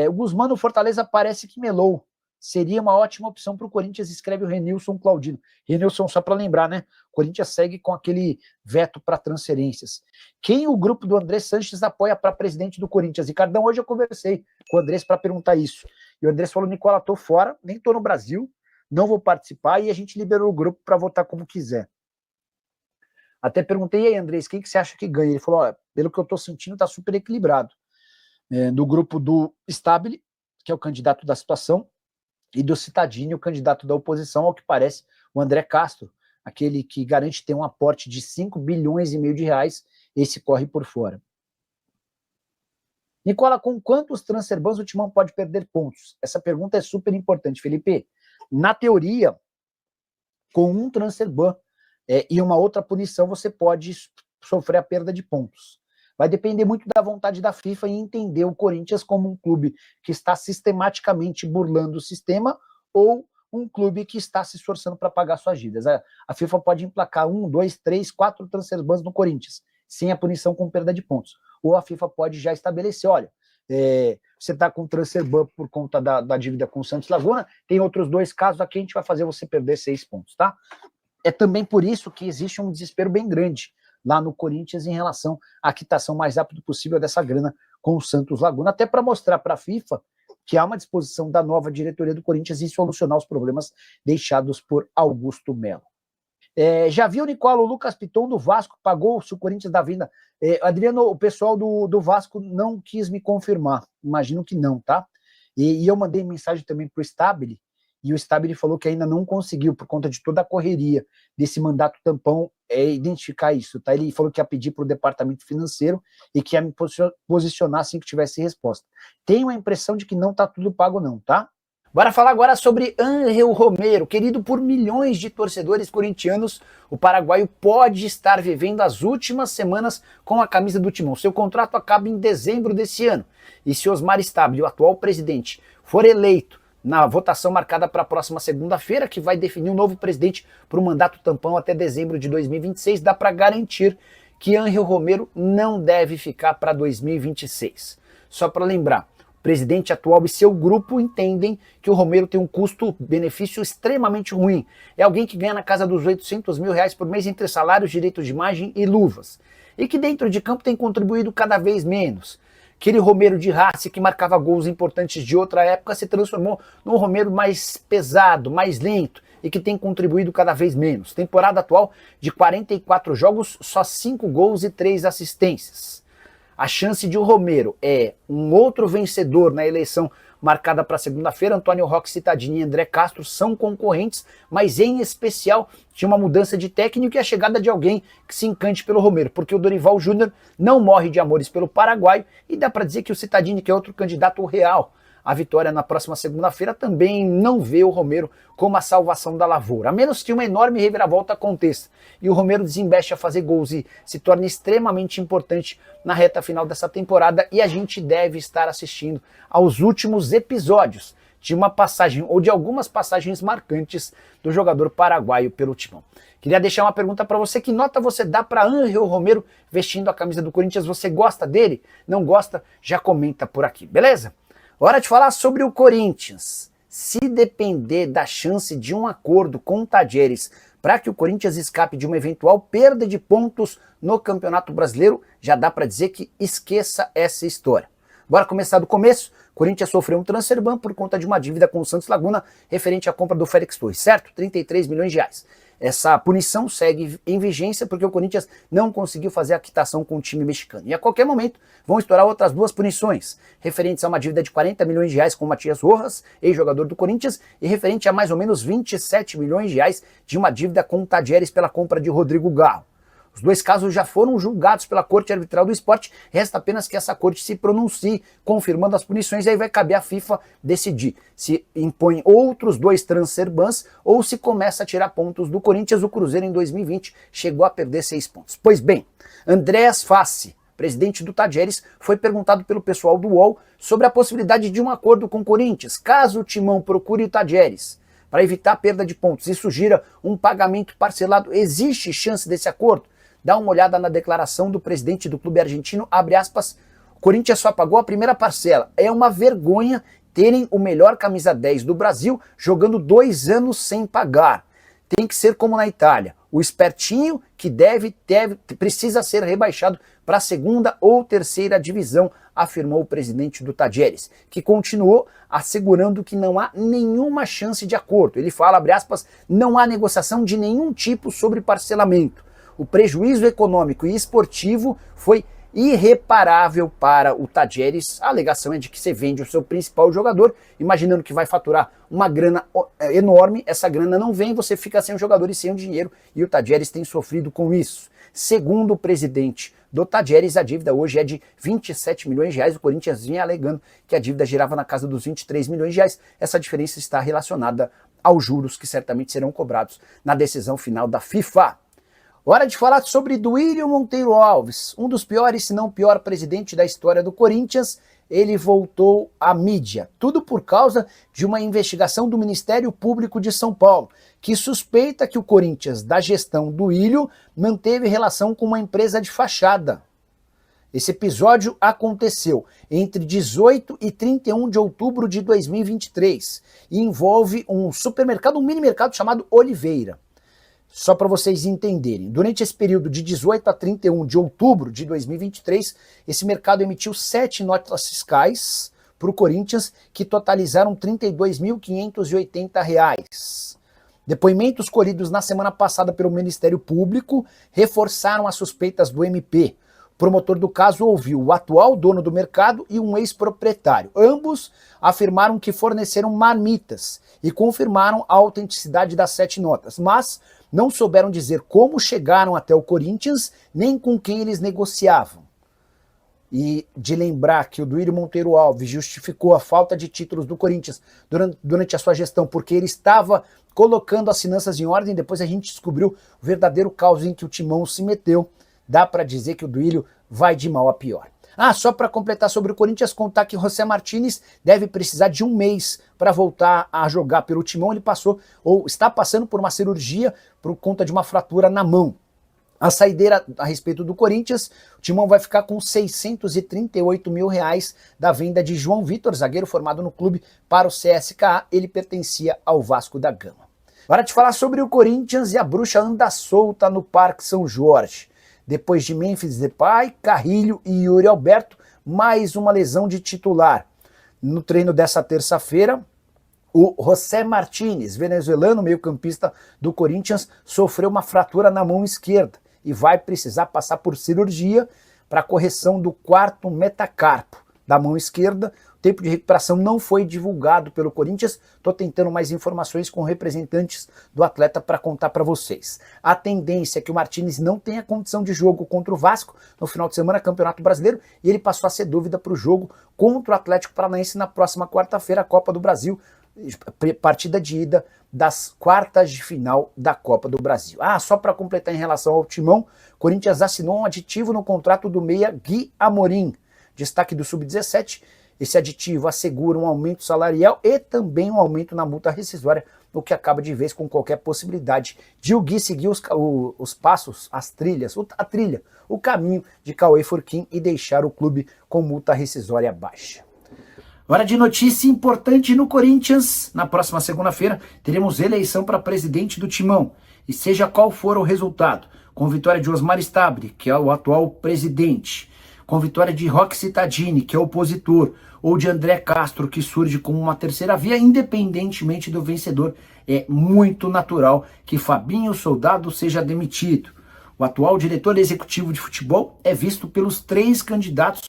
O Guzmán no Fortaleza parece que melou. Seria uma ótima opção para o Corinthians, escreve o Renilson Claudino. Renilson, só para lembrar, né? O Corinthians segue com aquele veto para transferências. Quem o grupo do André Sanches apoia para presidente do Corinthians? Ricardão, hoje eu conversei com o Andrés para perguntar isso. E o Andrés falou, Nicola, tô fora, nem tô no Brasil, não vou participar, e a gente liberou o grupo para votar como quiser. Até perguntei, e aí, Andrés, quem que você acha que ganha? Ele falou, pelo que eu tô sentindo, tá super equilibrado. No grupo do Stabile, que é o candidato da situação, e do Cittadini, o candidato da oposição, ao que parece, o André Castro, aquele que garante ter um aporte de 5 bilhões e meio de reais, esse corre por fora. Nicola, com quantos transferbans o Timão pode perder pontos? Essa pergunta é super importante, Felipe. Na teoria, com um transferban e uma outra punição, você pode sofrer a perda de pontos. Vai depender muito da vontade da FIFA em entender o Corinthians como um clube que está sistematicamente burlando o sistema ou um clube que está se esforçando para pagar suas dívidas. A FIFA pode emplacar 1, 2, 3, 4 transferbans no Corinthians, sem a punição com perda de pontos. Ou a FIFA pode já estabelecer, olha, você está com transferban por conta da dívida com o Santos Laguna, tem outros 2 casos aqui, a gente vai fazer você perder 6 pontos, tá? É também por isso que existe um desespero bem grande lá no Corinthians em relação à quitação mais rápido possível dessa grana com o Santos Laguna, até para mostrar para a FIFA que há uma disposição da nova diretoria do Corinthians em solucionar os problemas deixados por Augusto Melo. Já viu, Nicola, o Lucas Piton do Vasco pagou-se o Corinthians da vinda? Adriano, o pessoal do Vasco não quis me confirmar, imagino que não, tá? E eu mandei mensagem também para o Stabile, e o Stabile falou que ainda não conseguiu, por conta de toda a correria desse mandato tampão, identificar isso, tá? Ele falou que ia pedir para o departamento financeiro e que ia me posicionar assim que tivesse resposta. Tenho a impressão de que não está tudo pago não, tá? Bora falar agora sobre Ángel Romero, querido por milhões de torcedores corintianos. O paraguaio pode estar vivendo as últimas semanas com a camisa do Timão. Seu contrato acaba em dezembro desse ano. E se Osmar Stabile, o atual presidente, for eleito na votação marcada para a próxima segunda-feira, que vai definir um novo presidente para o mandato tampão até dezembro de 2026, dá para garantir que Ángel Romero não deve ficar para 2026. Só para lembrar, o presidente atual e seu grupo entendem que o Romero tem um custo-benefício extremamente ruim. É alguém que ganha na casa dos 800 mil reais por mês entre salários, direitos de imagem e luvas. E que dentro de campo tem contribuído cada vez menos. Aquele Romero de raça que marcava gols importantes de outra época se transformou num Romero mais pesado, mais lento e que tem contribuído cada vez menos. Temporada atual de 44 jogos, só 5 gols e 3 assistências. A chance de o Romero um outro vencedor na eleição marcada para segunda-feira. Antônio Roque Cittadini e André Castro são concorrentes, mas em especial de uma mudança de técnico e a chegada de alguém que se encante pelo Romero, porque o Dorival Júnior não morre de amores pelo paraguaio e dá para dizer que o Cittadini, que é outro candidato real à vitória na próxima segunda-feira, também não vê o Romero como a salvação da lavoura, a menos que uma enorme reviravolta aconteça e o Romero desembeste a fazer gols e se torne extremamente importante na reta final dessa temporada, e a gente deve estar assistindo aos últimos episódios de uma passagem ou de algumas passagens marcantes do jogador paraguaio pelo Timão. Queria deixar uma pergunta para você: que nota você dá para Ángel Romero vestindo a camisa do Corinthians? Você gosta dele? Não gosta? Já comenta por aqui, beleza? Hora de falar sobre o Corinthians. Se depender da chance de um acordo com o Tadieres para que o Corinthians escape de uma eventual perda de pontos no Campeonato Brasileiro, já dá para dizer que esqueça essa história. Bora começar do começo. O Corinthians sofreu um transferban por conta de uma dívida com o Santos Laguna referente à compra do Félix Torres, certo? 33 milhões de reais. Essa punição segue em vigência porque o Corinthians não conseguiu fazer a quitação com o time mexicano. E a qualquer momento vão estourar outras 2 punições, referentes a uma dívida de 40 milhões de reais com o Matias Rojas, ex-jogador do Corinthians, e referente a mais ou menos 27 milhões de reais de uma dívida com o Tadieres pela compra de Rodrigo Garro. Os 2 casos já foram julgados pela Corte Arbitral do Esporte, resta apenas que essa corte se pronuncie, confirmando as punições, e aí vai caber à FIFA decidir se impõe outros 2 transferbans ou se começa a tirar pontos do Corinthians. O Cruzeiro em 2020 chegou a perder 6 pontos. Pois bem, Andréas Fassi, presidente do Tadieres, foi perguntado pelo pessoal do UOL sobre a possibilidade de um acordo com o Corinthians, caso o Timão procure o Tadieres, para evitar a perda de pontos e sugira um pagamento parcelado. Existe chance desse acordo? Dá uma olhada na declaração do presidente do clube argentino, abre aspas: o Corinthians só pagou a primeira parcela. É uma vergonha terem o melhor camisa 10 do Brasil jogando 2 anos sem pagar. Tem que ser como na Itália. O espertinho que precisa ser rebaixado para a segunda ou terceira divisão, afirmou o presidente do Tajeres, que continuou assegurando que não há nenhuma chance de acordo. Ele fala, abre aspas, não há negociação de nenhum tipo sobre parcelamento. O prejuízo econômico e esportivo foi irreparável para o Tajeres. A alegação é de que você vende o seu principal jogador, imaginando que vai faturar uma grana enorme, essa grana não vem, você fica sem o jogador e sem o dinheiro, e o Tajeres tem sofrido com isso. Segundo o presidente do Tajeres, a dívida hoje é de 27 milhões de reais, o Corinthians vinha alegando que a dívida girava na casa dos 23 milhões de reais, essa diferença está relacionada aos juros que certamente serão cobrados na decisão final da FIFA. Hora de falar sobre Duílio Monteiro Alves, um dos piores, se não o pior presidente da história do Corinthians. Ele voltou à mídia, tudo por causa de uma investigação do Ministério Público de São Paulo, que suspeita que o Corinthians, da gestão do Duílio, manteve relação com uma empresa de fachada. Esse episódio aconteceu entre 18 e 31 de outubro de 2023 e envolve um supermercado, um mini mercado chamado Oliveira. Só para vocês entenderem, durante esse período de 18 a 31 de outubro de 2023, esse mercado emitiu 7 notas fiscais para o Corinthians, que totalizaram R$ 32.580. Depoimentos colhidos na semana passada pelo Ministério Público reforçaram as suspeitas do MP. O promotor do caso ouviu o atual dono do mercado e um ex-proprietário. Ambos afirmaram que forneceram marmitas e confirmaram a autenticidade das 7 notas, mas não souberam dizer como chegaram até o Corinthians, nem com quem eles negociavam. E de lembrar que o Duílio Monteiro Alves justificou a falta de títulos do Corinthians durante a sua gestão, porque ele estava colocando as finanças em ordem, depois a gente descobriu o verdadeiro caos em que o Timão se meteu. Dá para dizer que o Duílio vai de mal a pior. Só para completar sobre o Corinthians, contar que José Martínez deve precisar de 1 mês para voltar a jogar pelo Timão. Ele passou, ou está passando por uma cirurgia por conta de uma fratura na mão. A saideira a respeito do Corinthians, o Timão vai ficar com 638 mil reais da venda de João Vitor, zagueiro formado no clube, para o CSKA. Ele pertencia ao Vasco da Gama. Hora de falar sobre o Corinthians e a bruxa anda solta no Parque São Jorge. Depois de Memphis Depay, Carrilho e Yuri Alberto, mais uma lesão de titular. No treino dessa terça-feira, o José Martínez, venezuelano, meio-campista do Corinthians, sofreu uma fratura na mão esquerda e vai precisar passar por cirurgia para correção do 4º metacarpo da mão esquerda. O tempo de recuperação não foi divulgado pelo Corinthians. Estou tentando mais informações com representantes do atleta para contar para vocês. A tendência é que o Martínez não tenha condição de jogo contra o Vasco no final de semana, Campeonato Brasileiro, e ele passou a ser dúvida para o jogo contra o Atlético Paranaense na próxima quarta-feira, a Copa do Brasil, partida de ida das quartas de final da Copa do Brasil. Só para completar em relação ao Timão, Corinthians assinou um aditivo no contrato do meia Gui Amorim, destaque do Sub-17. Esse aditivo assegura um aumento salarial e também um aumento na multa rescisória, o que acaba de vez com qualquer possibilidade de o Gui seguir os passos, as trilhas, o caminho de Cauê Furquim e deixar o clube com multa rescisória baixa. Hora de notícia importante no Corinthians. Na próxima segunda-feira teremos eleição para presidente do Timão. E seja qual for o resultado, com vitória de Osmar Stabile, que é o atual presidente, com vitória de Roque Cittadini, que é opositor, ou de André Castro, que surge como uma terceira via, independentemente do vencedor, é muito natural que Fabinho Soldado seja demitido. O atual diretor executivo de futebol é visto pelos 3 candidatos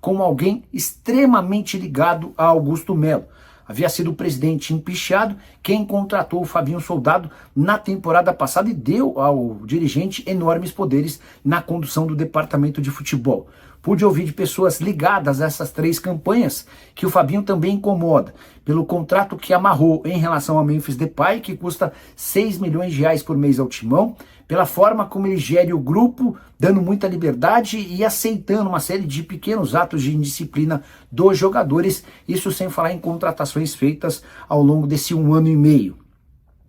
como alguém extremamente ligado a Augusto Melo. Havia sido o presidente empichado quem contratou o Fabinho Soldado na temporada passada e deu ao dirigente enormes poderes na condução do departamento de futebol. Pude ouvir de pessoas ligadas a essas 3 campanhas que o Fabinho também incomoda pelo contrato que amarrou em relação ao Memphis Depay, que custa 6 milhões de reais por mês ao Timão, pela forma como ele gere o grupo, dando muita liberdade e aceitando uma série de pequenos atos de indisciplina dos jogadores, isso sem falar em contratações feitas ao longo desse 1 ano e meio.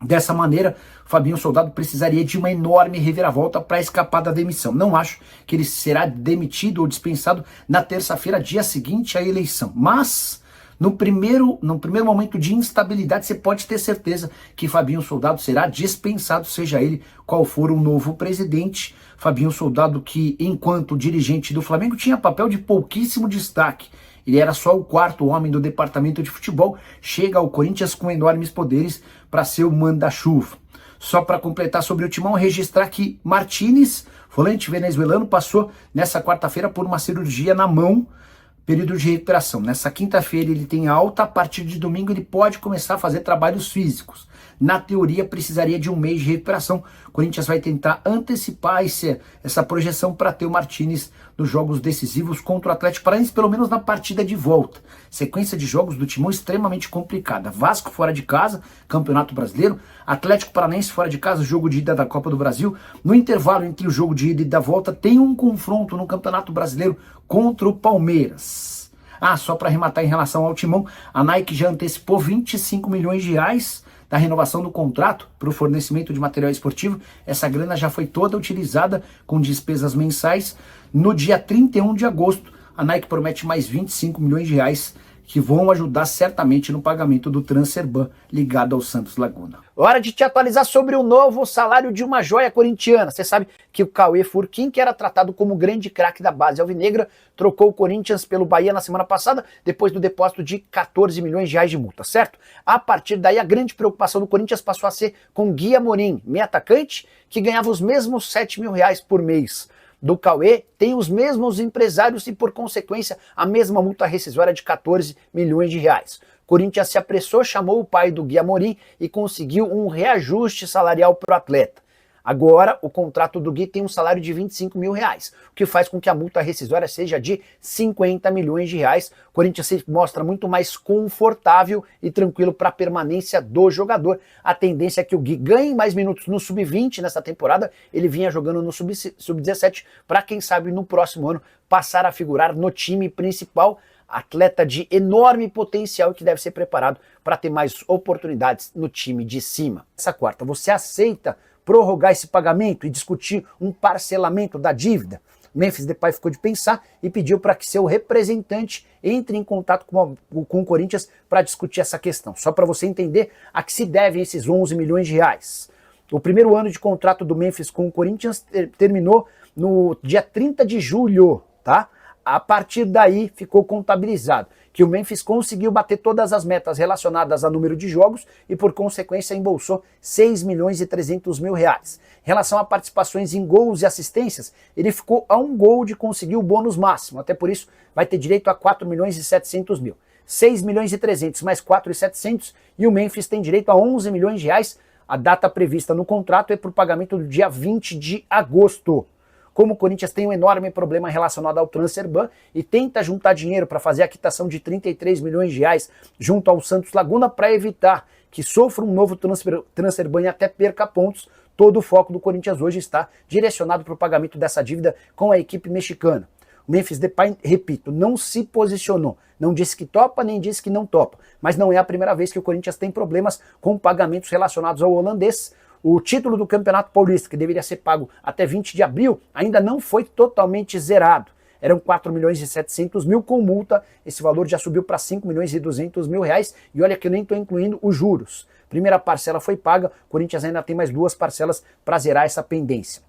Dessa maneira, Fabinho Soldado precisaria de uma enorme reviravolta para escapar da demissão. Não acho que ele será demitido ou dispensado na terça-feira, dia seguinte à eleição. Mas, no primeiro momento de instabilidade, você pode ter certeza que Fabinho Soldado será dispensado, seja ele qual for o novo presidente. Fabinho Soldado, que enquanto dirigente do Flamengo tinha papel de pouquíssimo destaque. Ele era só o quarto homem do departamento de futebol, chega ao Corinthians com enormes poderes para ser o manda-chuva. Só para completar sobre o Timão, registrar que Martínez, volante venezuelano, passou nessa quarta-feira por uma cirurgia na mão, período de recuperação. Nessa quinta-feira ele tem alta, a partir de domingo ele pode começar a fazer trabalhos físicos. Na teoria precisaria de um mês de recuperação. O Corinthians vai tentar antecipar essa projeção para ter o Martínez nos jogos decisivos contra o Atlético Paranaense, pelo menos na partida de volta. Sequência de jogos do Timão extremamente complicada. Vasco fora de casa, Campeonato Brasileiro. Atlético Paranaense fora de casa, jogo de ida da Copa do Brasil. No intervalo entre o jogo de ida e da volta tem um confronto no Campeonato Brasileiro contra o Palmeiras. Só para arrematar em relação ao Timão, a Nike já antecipou 25 milhões de reais da renovação do contrato para o fornecimento de material esportivo. Essa grana já foi toda utilizada com despesas mensais. No dia 31 de agosto, a Nike promete mais 25 milhões de reais que vão ajudar certamente no pagamento do Transferban ligado ao Santos Laguna. Hora de te atualizar sobre o novo salário de uma joia corintiana. Você sabe que o Cauê Furquim, que era tratado como grande craque da base alvinegra, trocou o Corinthians pelo Bahia na semana passada, depois do depósito de 14 milhões de reais de multa, certo? A partir daí, a grande preocupação do Corinthians passou a ser com Gui Amorim, meio atacante, que ganhava os mesmos 7 mil reais por mês do Cauê, tem os mesmos empresários e, por consequência, a mesma multa rescisória de 14 milhões de reais. Corinthians se apressou, chamou o pai do Gui Amorim e conseguiu um reajuste salarial para o atleta. Agora, o contrato do Gui tem um salário de 25 mil reais, o que faz com que a multa rescisória seja de 50 milhões de reais. O Corinthians se mostra muito mais confortável e tranquilo para a permanência do jogador. A tendência é que o Gui ganhe mais minutos no Sub-20 nessa temporada. Ele vinha jogando no Sub-17 para, quem sabe, no próximo ano passar a figurar no time principal. Atleta de enorme potencial que deve ser preparado para ter mais oportunidades no time de cima. Essa quarta, você aceita prorrogar esse pagamento e discutir um parcelamento da dívida? Memphis Depay ficou de pensar e pediu para que seu representante entre em contato com o Corinthians para discutir essa questão. Só para você entender a que se devem esses 11 milhões de reais. O primeiro ano de contrato do Memphis com o Corinthians terminou no dia 30 de julho, tá? A partir daí ficou contabilizado que o Memphis conseguiu bater todas as metas relacionadas a número de jogos e, por consequência, embolsou 6 milhões e 300 mil reais. Em relação a participações em gols e assistências, ele ficou a um gol de conseguir o bônus máximo, até por isso vai ter direito a 4 milhões e 700 mil. 6 milhões e 300 mais 4 e 700 e o Memphis tem direito a 11 milhões de reais. A data prevista no contrato é para o pagamento do dia 20 de agosto. Como o Corinthians tem um enorme problema relacionado ao Transferban e tenta juntar dinheiro para fazer a quitação de 33 milhões de reais junto ao Santos Laguna para evitar que sofra um novo Transferban e até perca pontos, todo o foco do Corinthians hoje está direcionado para o pagamento dessa dívida com a equipe mexicana. O Memphis Depay, repito, não se posicionou, não disse que topa, nem disse que não topa, mas não é a primeira vez que o Corinthians tem problemas com pagamentos relacionados ao holandês. O título do Campeonato Paulista, que deveria ser pago até 20 de abril, ainda não foi totalmente zerado. Eram 4 milhões e 700 mil com multa, esse valor já subiu para 5 milhões e 200 mil reais, e olha que eu nem estou incluindo os juros. Primeira parcela foi paga, o Corinthians ainda tem mais 2 parcelas para zerar essa pendência.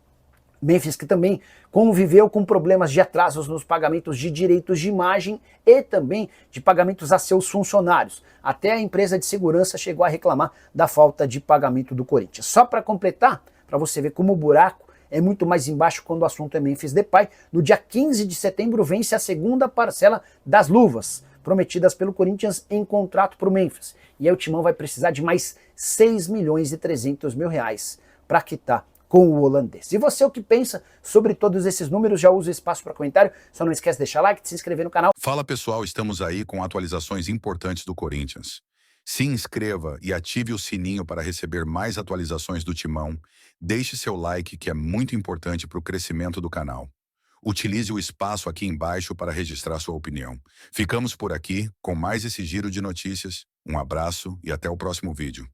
Memphis, que também conviveu com problemas de atrasos nos pagamentos de direitos de imagem e também de pagamentos a seus funcionários. Até a empresa de segurança chegou a reclamar da falta de pagamento do Corinthians. Só para completar, para você ver como o buraco é muito mais embaixo quando o assunto é Memphis Depay, no dia 15 de setembro vence a segunda parcela das luvas prometidas pelo Corinthians em contrato para o Memphis. E aí o Timão vai precisar de mais 6 milhões e 300 mil reais para quitar com o holandês. E você, o que pensa sobre todos esses números? Já usa o espaço para comentário. Só não esquece de deixar like, de se inscrever no canal. Fala pessoal, estamos aí com atualizações importantes do Corinthians. Se inscreva e ative o sininho para receber mais atualizações do Timão. Deixe seu like, que é muito importante para o crescimento do canal. Utilize o espaço aqui embaixo para registrar sua opinião. Ficamos por aqui com mais esse giro de notícias. Um abraço e até o próximo vídeo.